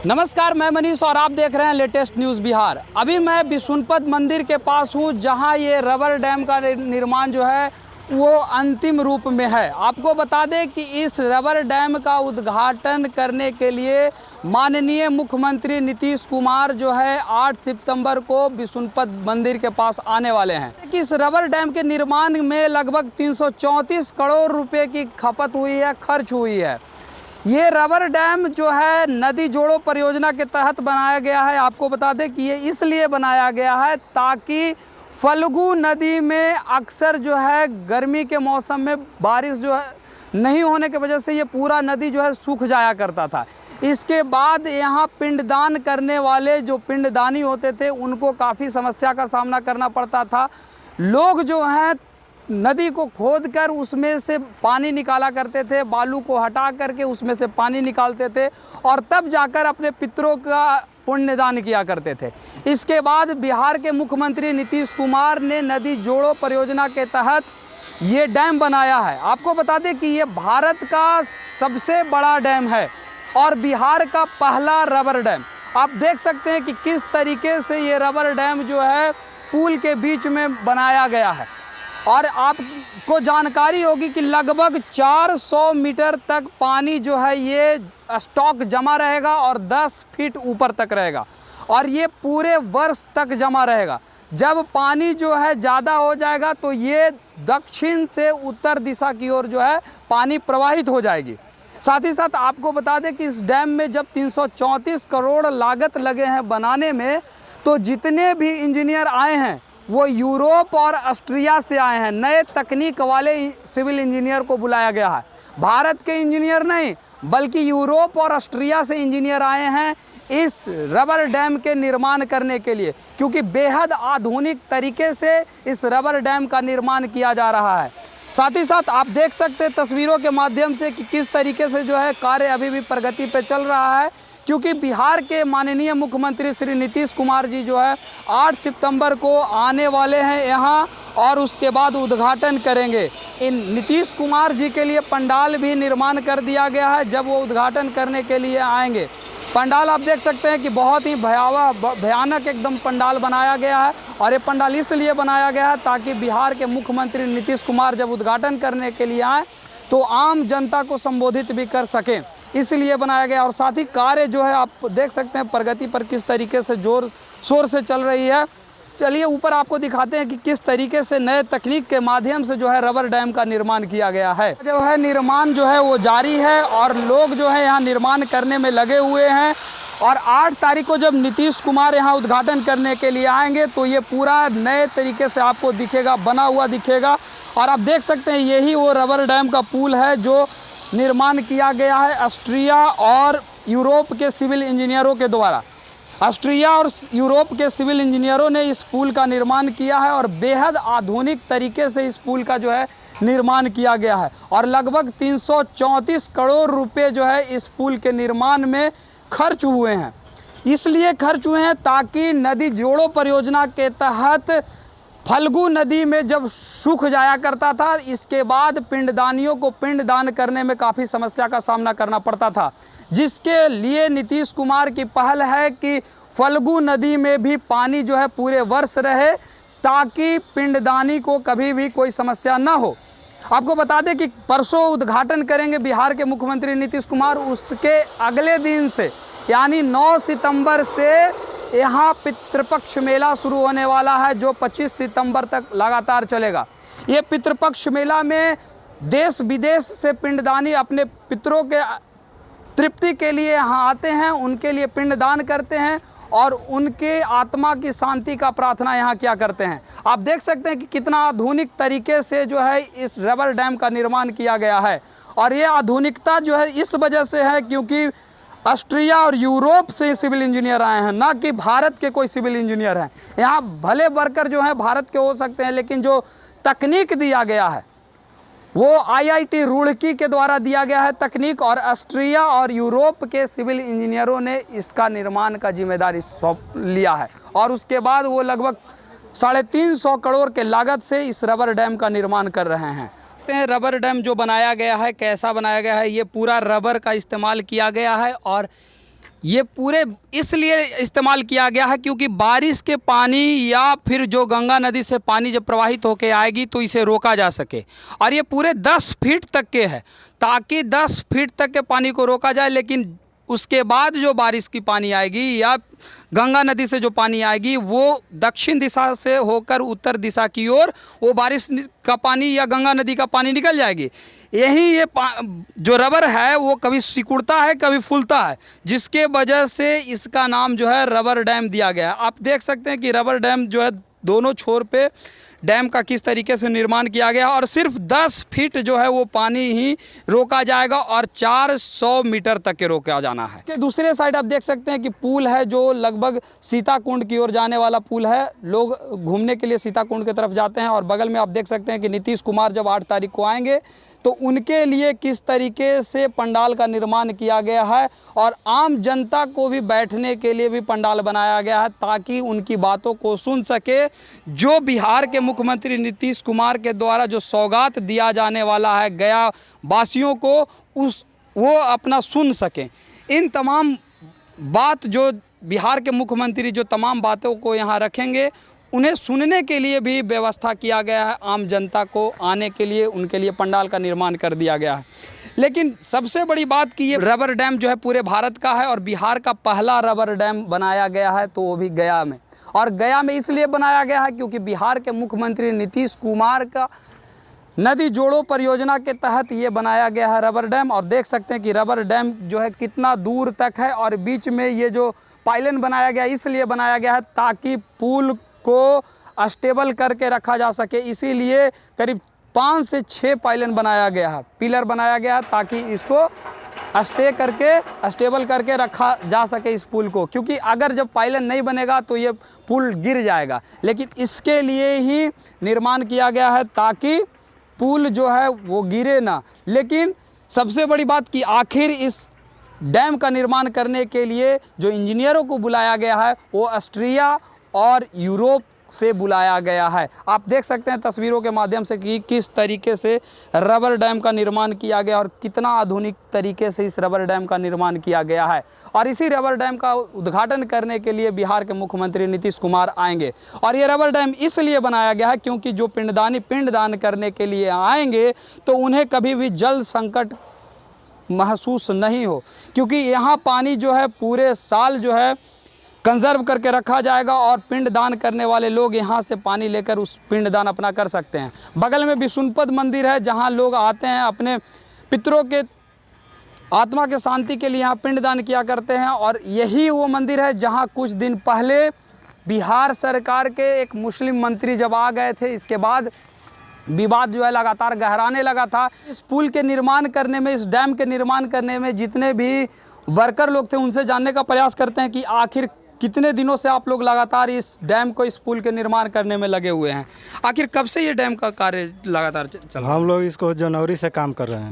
नमस्कार, मैं मनीष और आप देख रहे हैं लेटेस्ट न्यूज़ बिहार। अभी मैं विशुनपद मंदिर के पास हूं, जहां ये रबर डैम का निर्माण जो है वो अंतिम रूप में है। आपको बता दें कि इस रबर डैम का उद्घाटन करने के लिए माननीय मुख्यमंत्री नीतीश कुमार जो है 8 सितंबर को विशुनपद मंदिर के पास आने वाले हैं। इस रबर डैम के निर्माण में लगभग 334 करोड़ रुपए की खपत हुई है, खर्च हुई है। ये रबर डैम जो है नदी जोड़ो परियोजना के तहत बनाया गया है। आपको बता दें कि ये इसलिए बनाया गया है ताकि फल्गु नदी में अक्सर जो है गर्मी के मौसम में बारिश जो है नहीं होने की वजह से ये पूरा नदी जो है सूख जाया करता था। इसके बाद यहाँ पिंडदान करने वाले जो पिंडदानी होते थे उनको काफ़ी समस्या का सामना करना पड़ता था। लोग जो हैं नदी को खोदकर उसमें से पानी निकाला करते थे, बालू को हटा करके उसमें से पानी निकालते थे और तब जाकर अपने पितरों का पुण्यदान किया करते थे। इसके बाद बिहार के मुख्यमंत्री नीतीश कुमार ने नदी जोड़ो परियोजना के तहत ये डैम बनाया है। आपको बता दें कि ये भारत का सबसे बड़ा डैम है और बिहार का पहला रबर डैम। आप देख सकते हैं कि किस तरीके से ये रबर डैम जो है पुल के बीच में बनाया गया है और आपको जानकारी होगी कि लगभग 400 मीटर तक पानी जो है ये स्टॉक जमा रहेगा और 10 फीट ऊपर तक रहेगा और ये पूरे वर्ष तक जमा रहेगा। जब पानी जो है ज़्यादा हो जाएगा तो ये दक्षिण से उत्तर दिशा की ओर जो है पानी प्रवाहित हो जाएगी। साथ ही साथ आपको बता दें कि इस डैम में जब 334 करोड़ लागत लगे हैं बनाने में, तो जितने भी इंजीनियर आए हैं वो यूरोप और ऑस्ट्रिया से आए हैं। नए तकनीक वाले सिविल इंजीनियर को बुलाया गया है। भारत के इंजीनियर नहीं बल्कि यूरोप और ऑस्ट्रिया से इंजीनियर आए हैं इस रबर डैम के निर्माण करने के लिए, क्योंकि बेहद आधुनिक तरीके से इस रबर डैम का निर्माण किया जा रहा है। साथ ही साथ आप देख सकते हैं तस्वीरों के माध्यम से कि किस तरीके से जो है कार्य अभी भी प्रगति पे चल रहा है, क्योंकि बिहार के माननीय मुख्यमंत्री श्री नीतीश कुमार जी जो है 8 सितंबर को आने वाले हैं यहाँ और उसके बाद उद्घाटन करेंगे। इन नीतीश कुमार जी के लिए पंडाल भी निर्माण कर दिया गया है। जब वो उद्घाटन करने के लिए आएंगे, पंडाल आप देख सकते हैं कि बहुत ही भयानक एकदम पंडाल बनाया गया है और ये पंडाल इसलिए बनाया गया है ताकि बिहार के मुख्यमंत्री नीतीश कुमार जब उद्घाटन करने के लिए आएँ तो आम जनता को संबोधित भी कर सकें, इसलिए बनाया गया। और साथ ही कार्य जो है आप देख सकते हैं प्रगति पर किस तरीके से जोर शोर से चल रही है। चलिए ऊपर आपको दिखाते हैं कि किस तरीके से नए तकनीक के माध्यम से जो है रबर डैम का निर्माण किया गया है। जो है निर्माण जो है वो जारी है और लोग जो है यहाँ निर्माण करने में लगे हुए हैं और 8 तारीख को जब नीतीश कुमार यहाँ उद्घाटन करने के लिए आएंगे तो ये पूरा नए तरीके से आपको दिखेगा, बना हुआ दिखेगा। और आप देख सकते हैं यही वो रबर डैम का पुल है जो निर्माण किया गया है ऑस्ट्रिया और यूरोप के सिविल इंजीनियरों के द्वारा। ऑस्ट्रिया और यूरोप के सिविल इंजीनियरों ने इस पुल का निर्माण किया है और बेहद आधुनिक तरीके से इस पुल का जो है निर्माण किया गया है और लगभग 334 करोड़ रुपए जो है इस पुल के निर्माण में खर्च हुए हैं। इसलिए खर्च हुए हैं ताकि नदी जोड़ो परियोजना के तहत फल्गु नदी में जब सूख जाया करता था, इसके बाद पिंडदानियों को पिंडदान करने में काफ़ी समस्या का सामना करना पड़ता था, जिसके लिए नीतीश कुमार की पहल है कि फल्गु नदी में भी पानी जो है पूरे वर्ष रहे ताकि पिंडदानी को कभी भी कोई समस्या ना हो। आपको बता दें कि परसों उद्घाटन करेंगे बिहार के मुख्यमंत्री नीतीश कुमार। उसके अगले दिन से यानी 9 सितंबर से यहाँ पितृपक्ष मेला शुरू होने वाला है जो 25 सितंबर तक लगातार चलेगा। ये पितृपक्ष मेला में देश विदेश से पिंडदानी अपने पितरों के तृप्ति के लिए यहाँ आते हैं, उनके लिए पिंडदान करते हैं और उनके आत्मा की शांति का प्रार्थना यहाँ क्या करते हैं। आप देख सकते हैं कि कितना आधुनिक तरीके से जो है इस रबर डैम का निर्माण किया गया है और ये आधुनिकता जो है इस वजह से है क्योंकि ऑस्ट्रिया और यूरोप से सिविल इंजीनियर आए हैं, ना कि भारत के कोई सिविल इंजीनियर हैं। यहाँ भले वर्कर जो हैं भारत के हो सकते हैं, लेकिन जो तकनीक दिया गया है वो IIT रुड़की के द्वारा दिया गया है तकनीक और ऑस्ट्रिया और यूरोप के सिविल इंजीनियरों ने इसका निर्माण का जिम्मेदारी सौंप लिया है और उसके बाद वो लगभग 350 करोड़ के लागत से इस रबर डैम का निर्माण कर रहे हैं। रबर डैम जो बनाया गया है कैसा बनाया गया है, ये पूरा रबर का इस्तेमाल किया गया है और ये पूरे इसलिए इस्तेमाल किया गया है क्योंकि बारिश के पानी या फिर जो गंगा नदी से पानी जब प्रवाहित होकर आएगी तो इसे रोका जा सके। और ये पूरे 10 फीट तक के है ताकि 10 फीट तक के पानी को रोका जाए। लेकिन उसके बाद जो बारिश की पानी आएगी या गंगा नदी से जो पानी आएगी वो दक्षिण दिशा से होकर उत्तर दिशा की ओर वो बारिश का पानी या गंगा नदी का पानी निकल जाएगी। यही ये जो रबर है वो कभी सिकुड़ता है कभी फूलता है, जिसके वजह से इसका नाम जो है रबर डैम दिया गया है। आप देख सकते हैं कि रबर डैम जो है दोनों छोर पे डैम का किस तरीके से निर्माण किया गया और सिर्फ 10 फीट जो है वो पानी ही रोका जाएगा और 400 मीटर तक के रोका जाना है। के दूसरे साइड आप देख सकते हैं कि पुल है जो लगभग सीताकुंड की ओर जाने वाला पुल है। लोग घूमने के लिए सीताकुंड की तरफ जाते हैं और बगल में आप देख सकते हैं कि नीतीश कुमार जब 8 तारीख को आएंगे तो उनके लिए किस तरीके से पंडाल का निर्माण किया गया है और आम जनता को भी बैठने के लिए भी पंडाल बनाया गया है ताकि उनकी बातों को सुन सके। जो बिहार के मुख्यमंत्री नीतीश कुमार के द्वारा जो सौगात दिया जाने वाला है गया वासियों को वो अपना सुन सकें। इन तमाम बात जो बिहार के मुख्यमंत्री जो तमाम बातों को यहाँ रखेंगे उन्हें सुनने के लिए भी व्यवस्था किया गया है। आम जनता को आने के लिए उनके लिए पंडाल का निर्माण कर दिया गया है। लेकिन सबसे बड़ी बात कि ये रबर डैम जो है पूरे भारत का है और बिहार का पहला रबर डैम बनाया गया है तो वो भी गया में। और गया में इसलिए बनाया गया है क्योंकि बिहार के मुख्यमंत्री नीतीश कुमार का नदी जोड़ो परियोजना के तहत ये बनाया गया है रबर डैम। और देख सकते हैं कि रबर डैम जो है कितना दूर तक है और बीच में ये जो पाइलन बनाया गया इसलिए बनाया गया है ताकि पुल को स्टेबल करके रखा जा सके। इसीलिए करीब 5 से 6 पाइलन बनाया गया है, पिलर बनाया गया है ताकि इसको स्टेबल करके रखा जा सके इस पुल को। क्योंकि अगर जब पाइलन नहीं बनेगा तो ये पुल गिर जाएगा। लेकिन इसके लिए ही निर्माण किया गया है ताकि पुल जो है वो गिरे ना। लेकिन सबसे बड़ी बात कि आखिर इस डैम का निर्माण करने के लिए जो इंजीनियरों को बुलाया गया है वो ऑस्ट्रिया और यूरोप से बुलाया गया है। आप देख सकते हैं तस्वीरों के माध्यम से कि किस तरीके से रबर डैम का निर्माण किया गया और कितना आधुनिक तरीके से इस रबर डैम का निर्माण किया गया है। और इसी रबर डैम का उद्घाटन करने के लिए बिहार के मुख्यमंत्री नीतीश कुमार आएंगे। और ये रबर डैम इसलिए बनाया गया है क्योंकि जो पिंडदान करने के लिए आएंगे तो उन्हें कभी भी जल संकट महसूस नहीं हो, क्योंकि यहाँ पानी जो है पूरे साल जो है कंजर्व करके रखा जाएगा और पिंडदान करने वाले लोग यहाँ से पानी लेकर उस पिंडदान अपना कर सकते हैं। बगल में विष्णुपद मंदिर है जहाँ लोग आते हैं अपने पितरों के आत्मा के शांति के लिए यहाँ पिंडदान किया करते हैं। और यही वो मंदिर है जहाँ कुछ दिन पहले बिहार सरकार के एक मुस्लिम मंत्री जब आ गए थे, इसके बाद विवाद जो है लगातार गहराने लगा था। इस पुल के निर्माण करने में, इस डैम के निर्माण करने में जितने भी वर्कर लोग थे उनसे जानने का प्रयास करते हैं कि आखिर कितने दिनों से आप लोग लगातार इस डैम को, इस पुल के निर्माण करने में लगे हुए हैं। आखिर कब से ये डैम का कार्य लगातार चल रहा है? हम लोग इसको जनवरी से काम कर रहे हैं।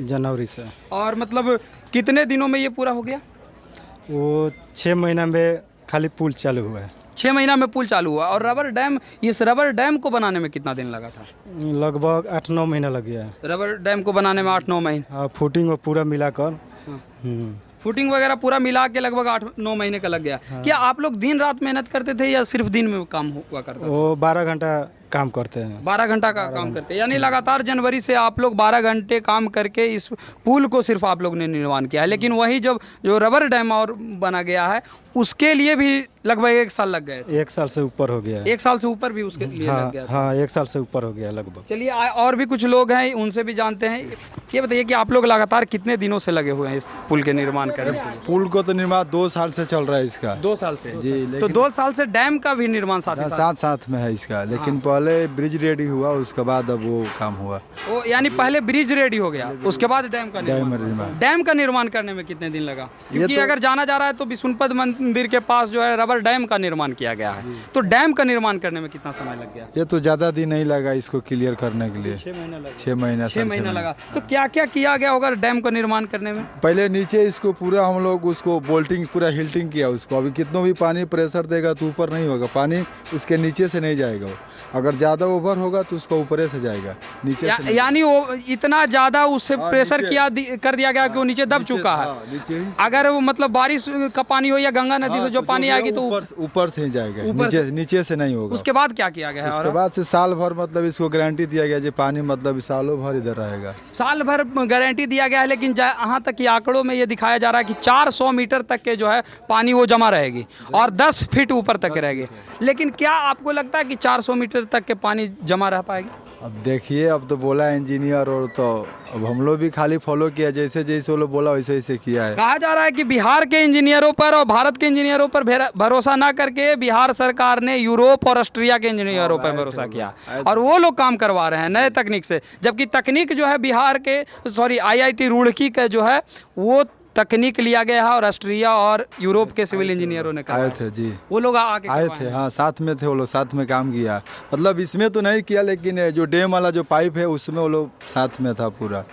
जनवरी से। और मतलब कितने दिनों में ये पूरा हो गया? वो 6 महीना में खाली पुल चालू हुआ है। 6 महीना में पुल चालू हुआ। और रबर डैम, इस रबर डैम को बनाने में कितना दिन लगा था? लगभग 8-9 महीना लग गया है रबर डैम को बनाने में। 8-9 महीने। फुटिंग पूरा मिलाकर। फुटिंग वगैरह पूरा मिला के लगभग 8-9 महीने का लग गया। क्या आप लोग दिन रात मेहनत करते थे या सिर्फ दिन में काम हुआ करता था? वो 12 घंटा काम करते हैं। 12 घंटा का काम करते हैं, यानी लगातार जनवरी से आप लोग 12 घंटे काम करके इस पुल को सिर्फ आप लोग ने निर्माण किया है। लेकिन वही जब जो रबर डैम और बना गया है उसके लिए भी लगभग 1 साल लग गए। 1 साल से ऊपर हो गया है। 1 साल से ऊपर भी उसके लिए लग गया। हाँ, 1 साल से ऊपर हो गया लगभग। चलिए और भी कुछ लोग हैं, उनसे भी जानते हैं। ये बताइए कि आप लोग लगातार कितने दिनों से लगे हुए हैं इस पुल के निर्माण करने के लिए? पुल को तो निर्माण 2 साल से चल रहा है इसका। 2 साल से जी। तो 2 साल से डैम का भी निर्माण साथ में है इसका। लेकिन पहले ब्रिज रेडी हुआ, उसके बाद अब वो काम हुआ। वो यानी पहले ब्रिज रेडी हो गया, उसके बाद डैम का निर्माण। डैम का निर्माण करने में कितने दिन लगा? क्योंकि अगर जाना जा रहा है तो विष्णुपद मंदिर के पास जो है रबर रबर डैम का निर्माण किया गया है। तो डैम का निर्माण करने में कितना समय लग गया? ये तो ज़्यादा दिन नहीं लगा इसको क्लियर करने के लिए। 6 महीना 6 महीना लगा। तो क्या क्या किया गया होगा डैम का निर्माण करने में? पहले नीचे इसको पूरा हम लोग उसको बोल्टिंग पूरा हिल्टिंग किया उसको। अभी कितना भी पानी प्रेशर देगा तो ऊपर नहीं होगा, पानी उसके नीचे से नहीं जाएगा। अगर ज़्यादा ओवर होगा तो उसका ऊपर से जाएगा, नीचे से नहीं। यानी वो इतना ज़्यादा उससे प्रेशर कर दिया गया कि वो नीचे दब चुका है। अगर वो मतलब बारिश का पानी हो या गंगा नदी से जो पानी आएगी तो ऊपर से ही जाएगा, नीचे से नहीं होगा। उसके बाद क्या किया गया है? उसके बाद से साल भर मतलब इसको गारंटी दिया गया जो पानी मतलब सालों भर इधर रहेगा। साल भर गारंटी दिया गया है, लेकिन यहाँ तक कि आंकड़ों में ये दिखाया जा रहा है कि 400 मीटर तक के जो है पानी वो जमा रहेगी और 10 फीट ऊपर तक रहेगी। लेकिन क्या आपको लगता है कि 400 मीटर तक के पानी जमा रह पाएगी? अब देखिए, अब तो बोला इंजीनियर और तो अब हम लोग भी खाली फॉलो किया, जैसे जैसे वो लोग बोला वैसे वैसे किया है। कहा जा रहा है कि बिहार के इंजीनियरों पर और भारत के इंजीनियरों पर भरोसा ना करके बिहार सरकार ने यूरोप और ऑस्ट्रिया के इंजीनियरों पर भरोसा किया और वो लोग काम करवा रहे हैं नए तकनीक से, जबकि तकनीक जो है बिहार के IIT रुड़की का जो है वो तकनीक लिया गया है और ऑस्ट्रिया और यूरोप के सिविल इंजीनियरों ने आए थे जी, वो लोग आए थे। हाँ, साथ में थे वो लोग, साथ में काम किया। मतलब इसमें तो नहीं किया, लेकिन जो डैम वाला जो पाइप है उसमें वो लोग साथ में था पूरा।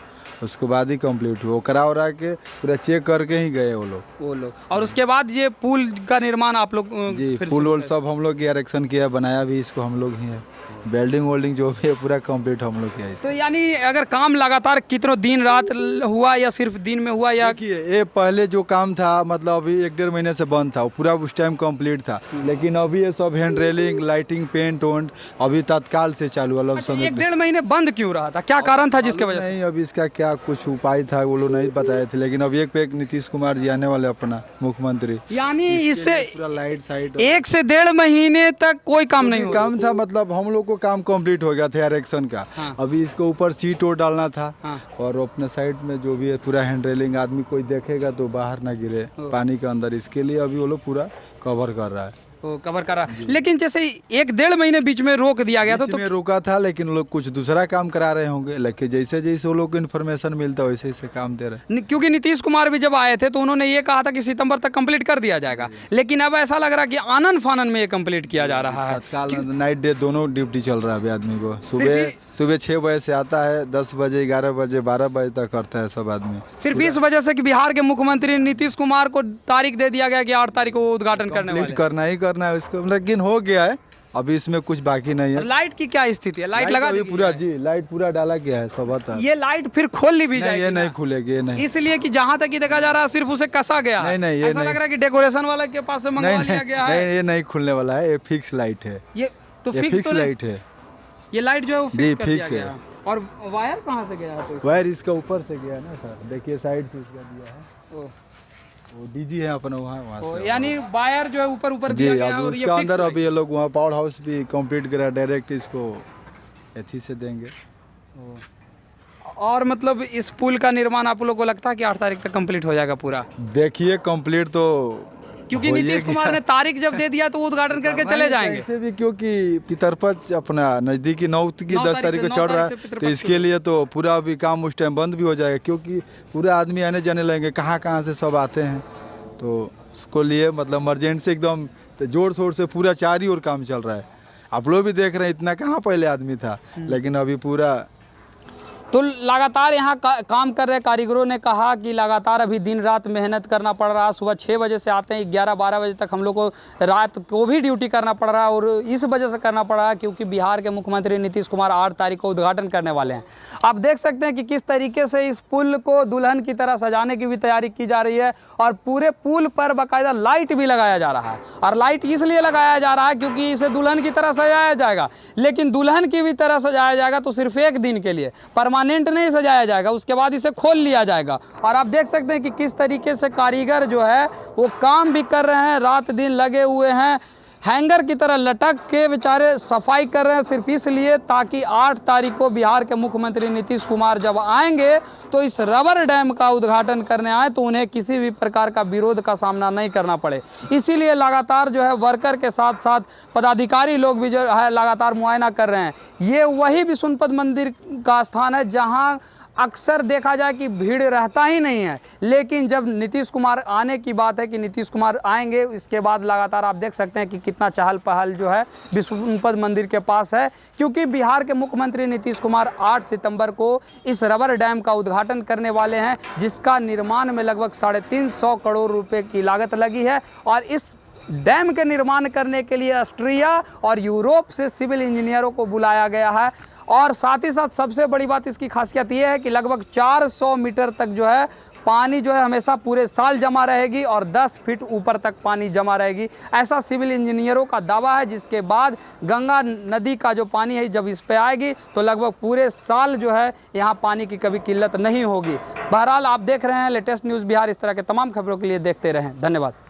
उसके बाद ही कंप्लीट हुआ, करा उरा के पूरा चेक करके ही गए वो लोग। और उसके बाद ये पुल का निर्माण आप लोग जी, पुल वुल सब हम लोग इरेक्शन किया, बनाया भी इसको हम लोग ही है। वेल्डिंग वोल्डिंग जो भी है पूरा कंप्लीट हम लोग किया। तो यानी अगर काम लगातार कितनों दिन रात हुआ या सिर्फ दिन में हुआ? या ये पहले जो काम था मतलब अभी 1-1.5 महीने से बंद था, पूरा उस टाइम कंप्लीट था। लेकिन अभी ये सब हैंड रेलिंग, लाइटिंग, पेंट वोंट अभी तत्काल से चालू हुआ। 1-1.5 महीने बंद क्यों रहा था? क्या कारण था जिसके वजह से? नहीं, अभी इसका क्या कुछ उपाय था वो लोग नहीं बताए थे, लेकिन अब एक पे एक नीतीश कुमार जी आने वाले अपना मुख्यमंत्री। यानी इससे पूरा लाइट साइड 1 से 1.5 महीने तक कोई काम नहीं काम था। मतलब हम लोग को काम कंप्लीट हो गया था इरेक्शन का। हाँ। अभी इसको ऊपर सीट और डालना था। हाँ। और अपने साइड में जो भी है पूरा हैंड रेलिंग, आदमी कोई देखेगा तो बाहर ना गिरे पानी के अंदर, इसके लिए अभी वो लोग पूरा कवर कर रहा है। कवर करा। लेकिन जैसे 1-1.5 महीने बीच में रोक दिया गया था, तो रोका था, लेकिन लोग कुछ दूसरा काम करा रहे होंगे। लेकिन जैसे जैसे वो लोग को इन्फॉर्मेशन मिलता है वैसे वैसे काम दे रहे हैं। क्योंकि नीतीश कुमार भी जब आए थे तो उन्होंने ये कहा था कि सितंबर तक कंप्लीट कर दिया जाएगा, लेकिन अब ऐसा लग रहा है कि आनन फानन में ये कंप्लीट किया जा रहा है। नाइट डे दोनों ड्यूटी चल रहा है अभी आदमी को। सुबह 6 बजे से आता है, 10 बजे, 11 बजे, 12 बजे तक करता है सब आदमी। सिर्फ इस वजह से कि बिहार के मुख्यमंत्री नीतीश कुमार को तारीख दे दिया गया कि 8 तारीख को उद्घाटन करने वाले। करना ही करना है इसको, लेकिन हो गया है, अभी इसमें कुछ बाकी नहीं है। लाइट की क्या स्थिति है? लाइट लगा पूरा जी, लाइट पूरा डाला गया है सब आता है। ये लाइट फिर खोलनी भी जाएगी? ये नहीं खुलेगी, ये नहीं, इसलिए कि जहाँ तक देखा जा रहा है सिर्फ उसे कसा गया है। नहीं, ऐसा लग रहा है कि डेकोरेशन वाला के पास से मंगवा लिया गया है। नहीं, ये नहीं खुलने वाला है, ये फिक्स लाइट है। ये तो फिक्स लाइट है। ये लाइट जो है वो फिक्स है। और वायर कहाँ से गया है? वायर इसका ऊपर से गया ना सर, देखिए साइड से इसका दिया है। वो डीजी है अपना वहाँ से, यानी वायर जो है ऊपर दिया गया और उसके अंदर अभी ये लोग वहाँ पावर हाउस भी कंप्लीट करा, डायरेक्ट इसको एथी से देंगे। और मतलब इस पुल का निर्माण आप लोगों को लगता है कि 8 तारीख तक कंप्लीट हो जाएगा पूरा? देखिए कंप्लीट तो, क्योंकि नीतीश कुमार ने तारीख जब दे दिया तो उद्घाटन करके चले जाएंगे। ऐसे भी क्योंकि पितरपक्ष अपना नज़दीकी 9 की 10 तारीख को चल रहा है, तो इसके लिए तो पूरा अभी काम उस टाइम बंद भी हो जाएगा, क्योंकि पूरा आदमी आने जाने लगेंगे, कहाँ से सब आते हैं। तो उसको लिए मतलब इमरजेंसी एकदम जोर शोर से पूरा 4 ही ओर काम चल रहा है। आप लोग भी देख रहे हैं, इतना कहाँ पहले आदमी था, लेकिन अभी पूरा तो लगातार यहाँ काम कर रहे कारीगरों ने कहा कि लगातार अभी दिन रात मेहनत करना पड़ रहा है। सुबह 6 बजे से आते हैं, 11-12 बजे तक हम लोग को रात को भी ड्यूटी करना पड़ रहा है। और इस वजह से करना पड़ रहा है क्योंकि बिहार के मुख्यमंत्री नीतीश कुमार 8 तारीख को उद्घाटन करने वाले हैं। आप देख सकते हैं कि किस तरीके से इस पुल को दुल्हन की तरह सजाने की भी तैयारी की जा रही है और पूरे पुल पर बाकायदा लाइट भी लगाया जा रहा है। और लाइट इसलिए लगाया जा रहा है क्योंकि इसे दुल्हन की तरह सजाया जाएगा, लेकिन दुल्हन की भी तरह सजाया जाएगा तो सिर्फ 1 दिन के लिए, परमानेंट नहीं सजाया जाएगा। उसके बाद इसे खोल लिया जाएगा। और आप देख सकते हैं कि किस तरीके से कारीगर जो है वो काम भी कर रहे हैं, रात दिन लगे हुए हैं, हैंगर की तरह लटक के बेचारे सफाई कर रहे हैं, सिर्फ इसलिए ताकि 8 तारीख को बिहार के मुख्यमंत्री नीतीश कुमार जब आएंगे तो इस रबर डैम का उद्घाटन करने आए तो उन्हें किसी भी प्रकार का विरोध का सामना नहीं करना पड़े। इसीलिए लगातार जो है वर्कर के साथ साथ पदाधिकारी लोग भी जो है लगातार मुआयना कर रहे हैं। ये वही विष्णुपद मंदिर का स्थान है जहाँ अक्सर देखा जाए कि भीड़ रहता ही नहीं है, लेकिन जब नीतीश कुमार आने की बात है कि नीतीश कुमार आएंगे, इसके बाद लगातार आप देख सकते हैं कि कितना चहल पहल जो है विष्णुपद मंदिर के पास है, क्योंकि बिहार के मुख्यमंत्री नीतीश कुमार 8 सितंबर को इस रबर डैम का उद्घाटन करने वाले हैं, जिसका निर्माण में लगभग 350 करोड़ रुपए की लागत लगी है। और इस डैम के निर्माण करने के लिए ऑस्ट्रिया और यूरोप से सिविल इंजीनियरों को बुलाया गया है। और साथ ही साथ सबसे बड़ी बात इसकी खासियत ये है कि लगभग 400 मीटर तक जो है पानी जो है हमेशा पूरे साल जमा रहेगी और 10 फीट ऊपर तक पानी जमा रहेगी, ऐसा सिविल इंजीनियरों का दावा है। जिसके बाद गंगा नदी का जो पानी है जब इस पे आएगी तो लगभग पूरे साल जो है यहाँ पानी की कभी किल्लत नहीं होगी। बहरहाल आप देख रहे हैं लेटेस्ट न्यूज़ बिहार। इस तरह के तमाम खबरों के लिए देखते रहें। धन्यवाद।